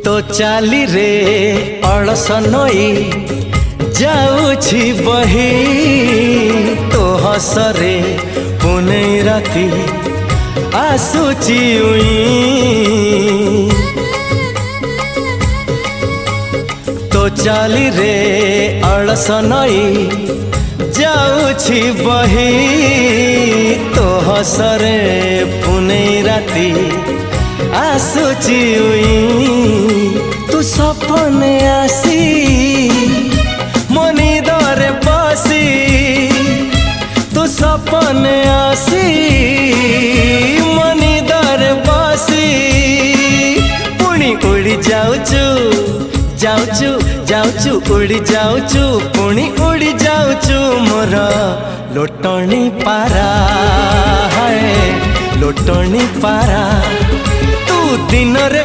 तो चाली रे अलस नई जाऊछि बही तो हसरे पुनै राति आसुची उई तो चाली रे अलस नई जाऊछि बही तो हसरे पुनै राति आसुची उई तू सपने आसी मनी दरे बसी तू सपने आसी मनी दरे बसी पुणी उड़ी जाऊचु जाऊचु जाऊचु उड़ी जाऊचु पुणी उड़ी जाऊचु मोर लोटणी पारा है लोटणी पारा तू दिन रे